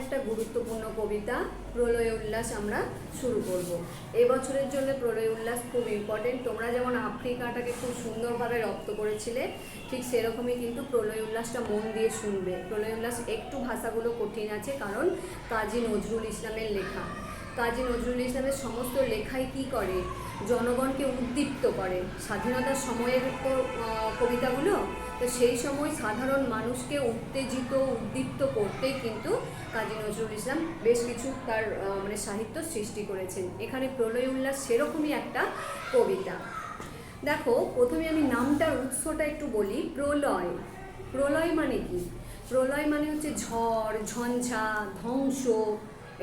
একটা গুরুত্বপূর্ণ কবিতা প্রলয় উল্লাস আমরা শুরু করব। এবছরের জন্য প্রলয় উল্লাস খুব ইম্পর্টেন্ট। তোমরা যেমন আফ্রিকাটাকে খুব সুন্দরভাবে রপ্ত করেছিলে, ঠিক সেরকমই কিন্তু প্রলয় উল্লাসটা মন দিয়ে শুনবে। প্রলয় উল্লাস একটু ভাষাগুলো কঠিন আছে, কারণ কাজী নজরুল ইসলামের লেখা। কাজী নজরুল ইসলামের সমস্ত লেখাই কি করে, জনগণকে উদ্দীপ্ত করে। স্বাধীনতার সময়ের তো কবিতাগুলো, তো সেই সময় সাধারণ মানুষকে উত্তেজিত উদ্দীপ্ত করতেই কিন্তু কাজী নজরুল ইসলাম বেশ কিছু তার সাহিত্য সৃষ্টি করেছেন। এখানে প্রলয় উল্লাস সেরকমই একটা কবিতা। দেখো, প্রথমে আমি নামটার উৎসটা একটু বলি। প্রলয়, প্রলয় মানে কি? প্রলয় মানে হচ্ছে ঝড়, ঝঞ্ঝা, ধ্বংস,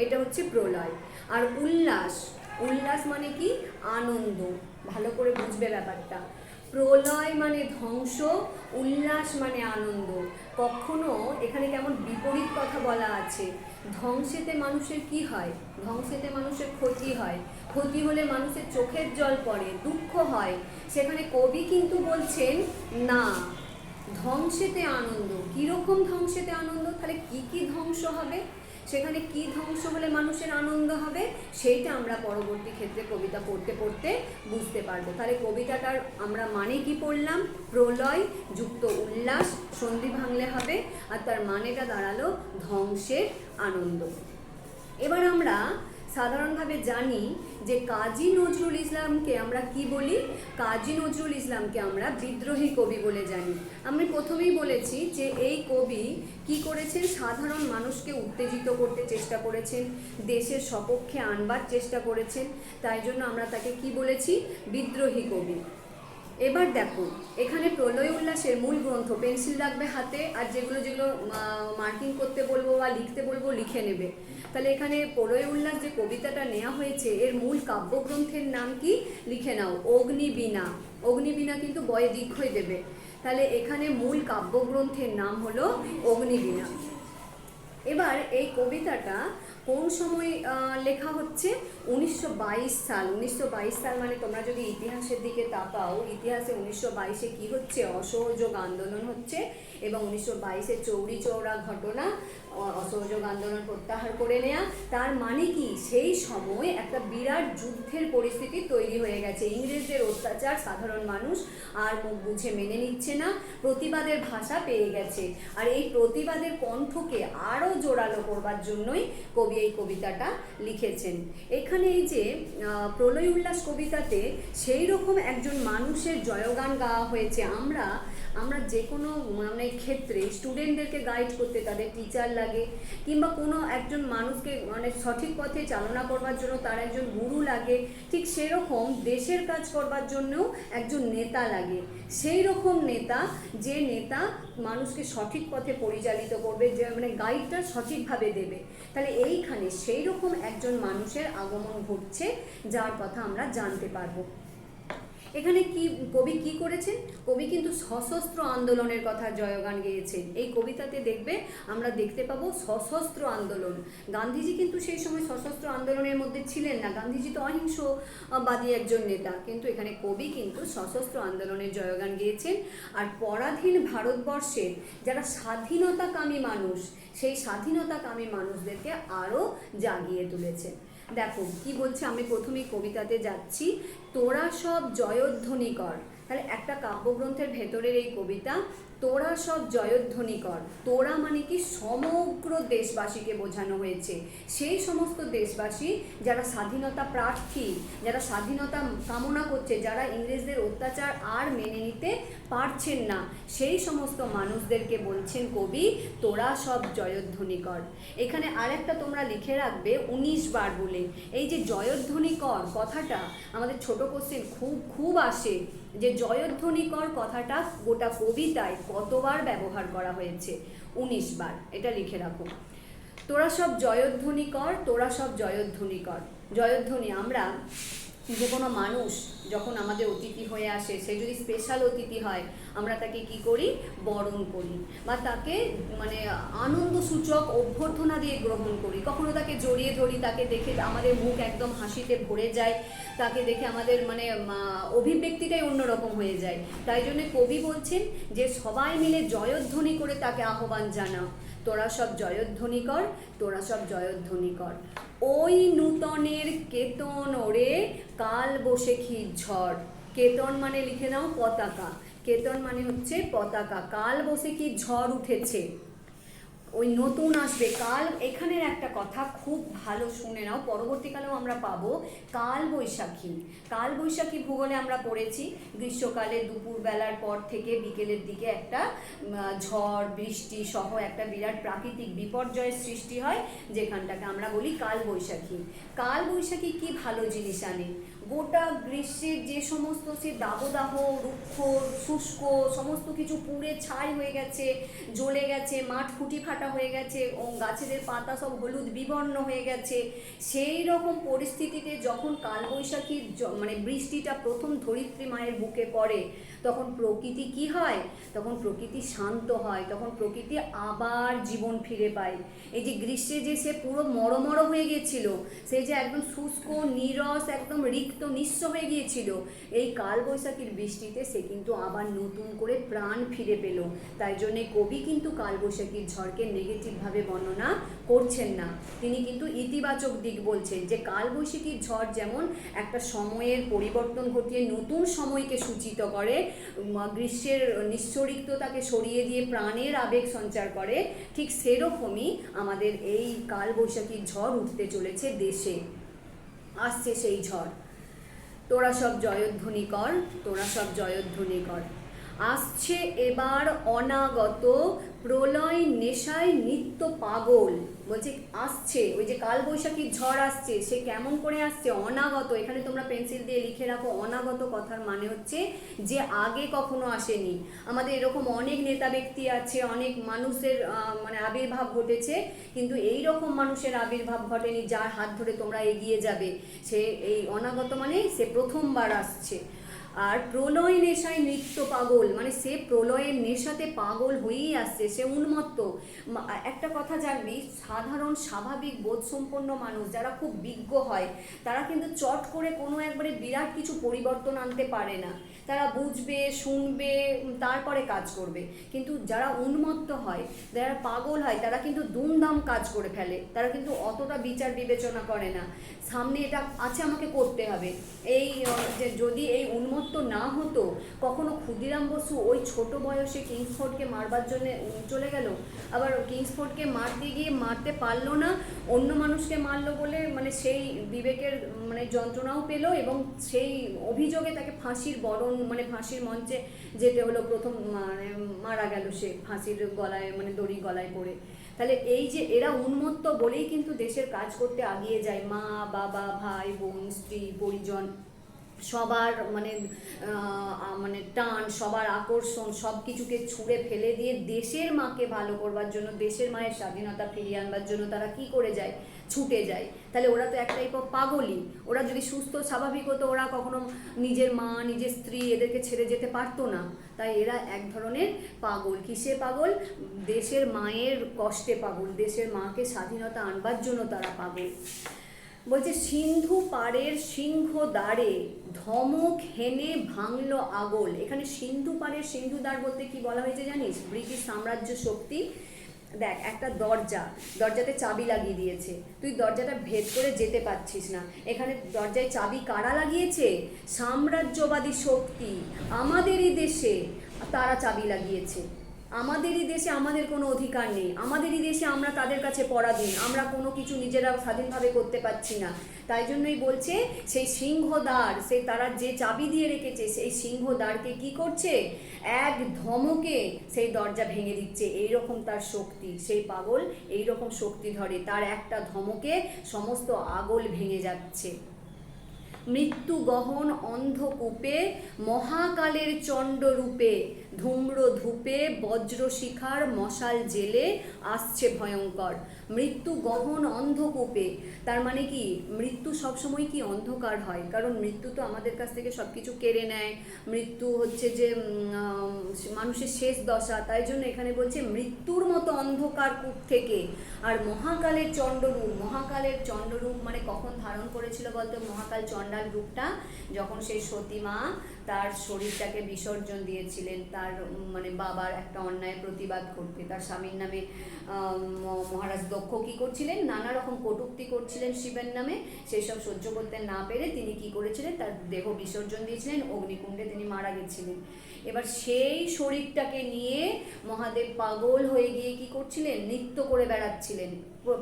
এটা হচ্ছে প্রলয়। আর উল্লাস, উল্লাস মানে কি? আনন্দ। ভালো করে বুঝবে ব্যাপারটা। প্রলয় মানে ধ্বংস, উল্লাস মানে আনন্দ। কখনো এখানে কেমন বিপরীত কথা বলা আছে। ধ্বংসেতে মানুষের কি হয়? ধ্বংসেতে মানুষের ক্ষতি হয়। ক্ষতি হলে মানুষের চোখের জল পড়ে, দুঃখ হয়। সেখানে কবি কিন্তু বলছেন না, ধ্বংসেতে আনন্দ। কীরকম ধ্বংসেতে আনন্দ? তাহলে কি কি ধ্বংস হবে, সেখানে কি ধ্বংস হলে মানুষের আনন্দ হবে, সেইটা আমরা পরবর্তী ক্ষেত্রে কবিতা পড়তে পড়তে বুঝতে পারবো। তাহলে কবিতাটার আমরা মানে কি পড়লাম? প্রলয় যুক্ত উল্লাস, সন্ধি ভাঙলে হবে, আর তার মানেটা দাঁড়ালো ধ্বংসের আনন্দ। এবার আমরা সাধারণভাবে জানি যে কাজী নজরুল ইসলামকে আমরা কি বলি? কাজী নজরুল ইসলামকে আমরা বিদ্রোহী কবি বলে জানি। আমি প্রথমেই বলেছি যে এই কবি কি করেছেন? সাধারণ মানুষকে উত্তেজিত করতে চেষ্টা করেছেন, দেশের সপক্ষে আনবার চেষ্টা করেছেন। তাই জন্য আমরা তাকে কি বলেছি? বিদ্রোহী কবি। এবার দেখো, এখানে প্রলয় উল্লাসের মূল গ্রন্থ, পেন্সিল রাখবে হাতে, আর যেগুলো যেগুলো মার্কিং করতে বলবো বা লিখতে বলবো লিখে নেবে। তাহলে এখানে প্রলয় উল্লাস যে কবিতাটা নেওয়া হয়েছে, এর মূল কাব্যগ্রন্থের নাম কি? লিখে নাও, অগ্নিবীণা। অগ্নিবীণা কিন্তু বয়ে দীর্ঘই দেবে। তাহলে এখানে মূল কাব্যগ্রন্থের নাম হলো অগ্নিবীণা। এবার এই কবিতাটা কোন সময় লেখা হচ্ছে? 1922 সাল। 1922 সাল মানে তোমরা যদি ইতিহাসের দিকে তাকাও, ইতিহাসে 1922-এ কী হচ্ছে? অসহযোগ আন্দোলন হচ্ছে, এবং 1922-এ চৌরি চৌরা ঘটনা, অসহযোগ আন্দোলন প্রত্যাহার করে নেয়া। তার মানে কি? সেই সময় একটা বিরাট যুদ্ধের পরিস্থিতি তৈরি হয়ে গেছে। ইংরেজদের অত্যাচার সাধারণ মানুষ আর মুখ বুঝে মেনে নিচ্ছে না, প্রতিবাদের ভাষা পেয়ে গেছে। আর এই প্রতিবাদের কণ্ঠকে আরও জোরালো করবার জন্যই কবি এই কবিতাটা লিখেছেন। এখানে এই যে প্রলয় উল্লাস কবিতাতে সেই রকম একজন মানুষের জয়গান গাওয়া হয়েছে। আমরা যে কোনো ক্ষেত্রে স্টুডেন্টদেরকে গাইড করতে তাদের টিচার লাগে, কিংবা কোনো একজন মানুষকে সঠিক পথে চালনা করবার জন্য তার একজন গুরু লাগে। ঠিক সেরকম দেশের কাজ করবার জন্যও একজন নেতা লাগে। সেই রকম নেতা, যে নেতা মানুষকে সঠিক পথে পরিচালিত করবে, যে গাইডটা সঠিকভাবে দেবে। তাহলে এইখানে সেই রকম একজন মানুষের আগমন ঘটছে, যার কথা আমরা জানতে পারবো। এখানে কি কবি কি করেছেন? কবি কিন্তু সশস্ত্র আন্দোলনের কথা জয়গান গেয়েছেন। এই কবিতাতে দেখবে আমরা দেখতে পাবো সশস্ত্র আন্দোলন। গান্ধীজি কিন্তু সেই সময় সশস্ত্র আন্দোলনের মধ্যে ছিলেন না, গান্ধীজি তো অহিংসবাদী একজন নেতা, কিন্তু এখানে কবি কিন্তু সশস্ত্র আন্দোলনের জয়গান গেয়েছেন। আর পরাধীন ভারতবর্ষের যারা স্বাধীনতাকামী মানুষ, সেই স্বাধীনতাকামী মানুষদেরকে আরও জাগিয়ে তুলেছেন। দেখো কি বলছে, আমি প্রথমেই কবিতাতে যাচ্ছি। তোরা সব জয়ধ্বনি কর। তাহলে একটা কাব্যগ্রন্থের ভেতরের এই কবিতা, তোরা সব জয়ধ্বনি কর। তোরা মানে কি? সমগ্র দেশবাসীকে বোঝানো হয়েছে। সেই সমস্ত দেশবাসী যারা স্বাধীনতা প্রার্থী, যারা স্বাধীনতা কামনা করছে, যারা ইংরেজদের অত্যাচার আর মেনে নিতে পারছেন না, সেই সমস্ত মানুষদেরকে বলছেন কবি, তোরা সব জয়ধ্বনি কর। এখানে আরেকটা তোমরা লিখে রাখবে, 19 বার বলে। এই যে জয়ধ্বনি কর কথাটা আমাদের ছোট কোশ্চেন খুব আসে, যে জয়ধ্বনি কর কথাটা গোটা কবিতায় কতবার ব্যবহার করা হয়েছে? 19 বার। এটা লিখে রাখো। তোরা সব জয়ধ্বনি কর, তোরা সব জয়ধ্বনি কর। জয়ধ্বনি, আমরা যে কোনো মানুষ যখন আমাদের অতিথি হয়ে আসে, সে যদি স্পেশাল অতিথি হয়, আমরা তাকে কি করি? বরণ করি, বা তাকে আনন্দসূচক অভ্যর্থনা দিয়ে গ্রহণ করি। কখনো তাকে জড়িয়ে ধরি, তাকে দেখে আমাদের মুখ একদম হাসিতে ভরে যায়, তাকে দেখে আমাদের অভিব্যক্তিটাই অন্যরকম হয়ে যায়। তাই জন্য কবি বলছেন যে সবাই মিলে জয়ধ্বনি করে তাকে আহ্বান জানাও। তোরা সব জয়ধ্বনি কর, তোরা সব জয়ধ্বনি কর। ওই নূতনের কেতন ওরে কাল বৈশাখীর ঝড়। কেতন মানে লিখে নাও পতাকা, কেতন মানে হচ্ছে পতাকা। কাল বৈশাখীর ঝড় উঠেছে, ওই নতুন আসবে কাল। এখানের একটা কথা খুব ভালো শুনে নাও, পরবর্তীকালেও আমরা পাবো কাল বৈশাখী। কাল বৈশাখী ভূগোলে আমরা পড়েছি গ্রীষ্মকালে দুপুরবেলার পর থেকে বিকেলের দিকে একটা ঝড় বৃষ্টি সহ একটা বিরাট প্রাকৃতিক বিপর্যয়ের সৃষ্টি হয়, যেখানটাকে আমরা বলি কাল বৈশাখী। কাল বৈশাখী কি ভালো জিনিস আনে, গোটা গ্রীষ্মের যে সমস্ত সে দাবদাহ রুক্ষ শুষ্ক সমস্ত কিছু পুড়ে ছাই হয়ে গেছে, জ্বলে গেছে, মাঠ ফুটি ফাটা হয়ে গেছে, ও গাছেদের পাতা সব হলুদ বিবর্ণ হয়ে গেছে, সেই রকম পরিস্থিতিতে যখন কালবৈশাখীর মানে বৃষ্টিটা প্রথম ধরিত্রী মায়ের বুকে পড়ে, তখন প্রকৃতি কি হয়, তখন প্রকৃতি শান্ত হয়, তখন প্রকৃতি আবার জীবন ফিরে পায়। এই যে গ্রীষ্মে যে সে পুরো মরমর হয়ে গিয়েছিল, সে যে একদম শুষ্ক নীরস একদম রিক্ত নিঃস্ব হয়ে গিয়েছিল, এই কালবৈশাখীর বৃষ্টিতে সে কিন্তু আবার নতুন করে প্রাণ ফিরে পেল। তাই জন্যে কবি কিন্তু কালবৈশাখীর ঝড়কে নেগেটিভভাবে বর্ণনা করছেন না, তিনি কিন্তু ইতিবাচক দিক বলছেন যে কালবৈশাখীর ঝড় যেমন একটা সময়ের পরিবর্তন ঘটিয়ে নতুন সময়কে সূচিত করে, গ্রীষ্মের নিঃস্বরিক্ততাকে সরিয়ে দিয়ে প্রাণের আবেগ সঞ্চার করে, ঠিক সেরকমই আমাদের এই কালবৈশাখীর ঝড় উঠতে চলেছে দেশে, আসছে সেই ঝড়। তোরা সব জয়ধ্বনি কর, তোরা সব জয়ধ্বনি কর। আসছে এবার অনাগত প্রলয় নেশায় নিত্য পাগল। বলছে আসছে, ওই যে কালবৈশাখীর ঝড় আসছে, সে কেমন করে আসছে, অনাগত। এখানে তোমরা পেন্সিল দিয়ে লিখে রাখো, অনাগত কথার মানে হচ্ছে যে আগে কখনো আসেনি। আমাদের এরকম অনেক নেতা ব্যক্তি আছে, অনেক মানুষের মানে আবির্ভাব ঘটেছে, কিন্তু এই রকম মানুষের আবির্ভাব ঘটেনি যার হাত ধরে তোমরা এগিয়ে যাবে। সে এই অনাগত মানে সে প্রথমবার আসছে। আর প্রলয় নেশায় নৃত্য পাগল মানে সে প্রলয়ের নেশাতে পাগল হয়েই আসছে, সে উন্মত্ত। একটা কথা জানবি, সাধারণ স্বাভাবিক বোধসম্পন্ন মানুষ যারা খুব বিজ্ঞ হয়, তারা কিন্তু চট করে কোনো একবারে বিরাট কিছু পরিবর্তন আনতে পারে না, তারা বুঝবে শুনবে তারপরে কাজ করবে। কিন্তু যারা উন্মত্ত হয়, যারা পাগল হয়, তারা কিন্তু দুমদাম কাজ করে ফেলে, তারা কিন্তু অতটা বিচার বিবেচনা করে না, সামনে এটা আছে আমাকে করতে হবে। এই যে যদি এই উন্মত্ত না হতো, কখনো ক্ষুদিরাম বসু ওই ছোট বয়সে কিংসফোর্ডকে মারবার জন্য চলে গেল, আবার কিংসফোর্ডকে মারতে গিয়ে মারতে পারলো না, অন্য মানুষকে মারলো বলে মানে সেই বিবেকের মানে যন্ত্রণাও পেল, এবং সেই অভিযোগে তাকে ফাঁসির বরণ মানে ফাঁসির মঞ্চে যেতে হলো, প্রথম মানে মারা গেল সে ফাঁসির গলায় মানে দড়ি গলায় পড়ে। তাহলে এই যে এরা উন্মত্ত বলেই কিন্তু দেশের কাজ করতে আগিয়ে যায়, মা বাবা ভাই বোন স্ত্রী পরিজন সবার মানে মানে টান, সবার আকর্ষণ সব কিছুকে ছুঁড়ে ফেলে দিয়ে দেশের মাকে ভালো করবার জন্য, দেশের মায়ের স্বাধীনতা ফিরিয়ে আনবার জন্য তারা কি করে যায়, ছুটে যায়। তাহলে ওরা তো এক টাইপ অফ পাগলই। ওরা যদি সুস্থ স্বাভাবিক হতো, ওরা কখনো নিজের মা নিজের স্ত্রী এদেরকে ছেড়ে যেতে পারতো না। তাই এরা এক ধরনের পাগল। কিসে পাগল? দেশের মায়ের কষ্টে পাগল, দেশের মাকে স্বাধীনতা আনবার জন্য তারা পাগল। বলছে সিন্ধু পাড়ের সিংহ দ্বারে ধমক হেনে ভাঙলো আগল। এখানে সিন্ধু পাড়ের সিন্ধু দ্বার বলতে কি বলা হয়েছে জানিস? ব্রিটিশ সাম্রাজ্য শক্তি। দেখ একটা দরজাতে চাবি লাগিয়ে দিয়েছে, তুই দরজাটা ভেদ করে যেতে পারছিস না, এখানে দরজায় চাবি কারা লাগিয়েছে? সাম্রাজ্যবাদী শক্তি আমাদেরই দেশে তারা চাবি লাগিয়েছে। আমাদেরই দেশে আমাদের কোনো অধিকার নেই, আমাদেরই দেশে আমরা তাদের কাছে পরাধীন, আমরা কোনো কিছু নিজেরা স্বাধীনভাবে করতে পারছি না। তাই জন্যই বলছে সেই সিংহদ্বার, সেই তারা যে চাবি দিয়ে রেখেছে সেই সিংহদ্বারকে কি করছে? এক ধমকে সেই দরজা ভেঙে দিচ্ছে। এইরকম তার শক্তি, সেই পাগল এইরকম শক্তি ধরে, তার একটা ধমকে সমস্ত আগল ভেঙে যাচ্ছে। মৃত্যু গহন অন্ধকূপে মহাকালের চণ্ডরূপে ধূম্র ধূপে বজ্রশিখার মশাল জেলে আসছে ভয়ঙ্কর। মৃত্যু গহন অন্ধকূপে, তার মানে কি মৃত্যু সবসময় কি অন্ধকার হয়? কারণ মৃত্যু তো আমাদের কাছ থেকে সব কিছু কেড়ে নেয়, মৃত্যু হচ্ছে যে মানুষের শেষ দশা। তাই জন্য এখানে বলছে মৃত্যুর মতো অন্ধকার কূপ থেকে। আর মহাকালের চণ্ডরূপ, মহাকালের চণ্ডরূপ মানে কখন ধারণ করেছিল বলতো? মহাকাল চণ্ডাল রূপটা যখন সেই সতী মা তার শরীরটাকে বিসর্জন দিয়েছিলেন তার মানে বাবার একটা অন্যায় প্রতিবাদ করতে। তার স্বামীর নামে মহারাজ দক্ষ কী করছিলেন, নানা রকম কটূক্তি করছিলেন শিবের নামে। সেই সব সহ্য করতে না পেরে তিনি কি করেছিলেন, তার দেহ বিসর্জন দিয়েছিলেন, অগ্নিকুণ্ডে তিনি মারা গেছিলেন। এবার সেই শরীরটাকে নিয়ে মহাদেব পাগল হয়ে গিয়ে কি করছিলেন, নৃত্য করে বেড়াচ্ছিলেন।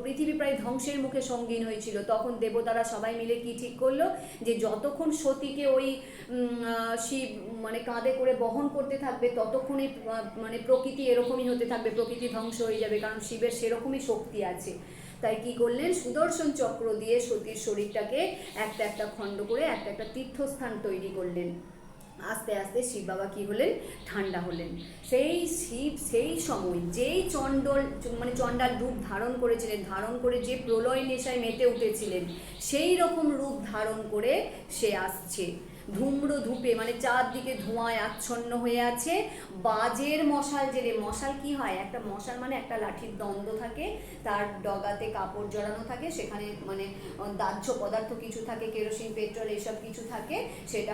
পৃথিবী প্রায় ধ্বংসের মুখে সঙ্গীন হয়েছিল। তখন দেবতারা সবাই মিলে কি ঠিক করলো, যে যতক্ষণ সতীকে ওই শিব মানে কাঁধে করে বহন করতে থাকবে ততক্ষণই মানে প্রকৃতি এরকমই হতে থাকবে, প্রকৃতি ধ্বংস হয়ে যাবে, কারণ শিবের সেরকমই শক্তি আছে। তাই কি করলেন, সুদর্শন চক্র দিয়ে সতীর শরীরটাকে একটা একটা খণ্ড করে একটা একটা তীর্থস্থান তৈরি করলেন। আস্তে আস্তে শিব বাবা কী হলেন, ঠান্ডা হলেন। সেই শিব সেই সময় যেই চণ্ডাল রূপ ধারণ করেছিলেন, ধারণ করে যে প্রলয় নেশায় মেতে উঠেছিলেন, সেই রকম রূপ ধারণ করে সে আসছে। ধূম্র ধূপে মানে চারদিকে ধোঁয়ায় আচ্ছন্ন হয়ে আছে। বাজের মশাল জেলে, মশাল কি হয়, একটা মশাল মানে একটা লাঠির দণ্ড থাকে, তার ডগাতে কাপড় জড়ানো থাকে, সেখানে মানে দাহ্য পদার্থ কিছু থাকে, কেরোসিন পেট্রোল এইসব কিছু থাকে, সেটা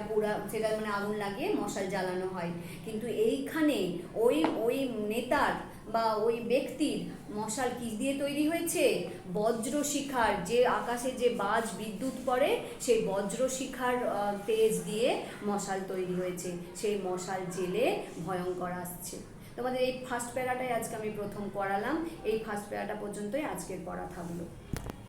মানে আগুন লাগিয়ে মশাল জ্বালানো হয়। কিন্তু এইখানে ওই নেতার বা ওই ব্যক্তির মশাল কি দিয়ে তৈরি হয়েছে, বজ্রশিখার, যে আকাশে যে বাজ বিদ্যুৎ পড়ে সেই বজ্রশিখার তেজ দিয়ে মশাল তৈরি হয়েছে। সেই মশাল জেলে ভয়ঙ্কর আসছে। তোমাদের এই ফার্স্ট প্যারাটাই আজকে আমি প্রথম পড়ালাম। এই ফার্স্ট প্যারাটা পর্যন্তই আজকের পড়া থাকলো।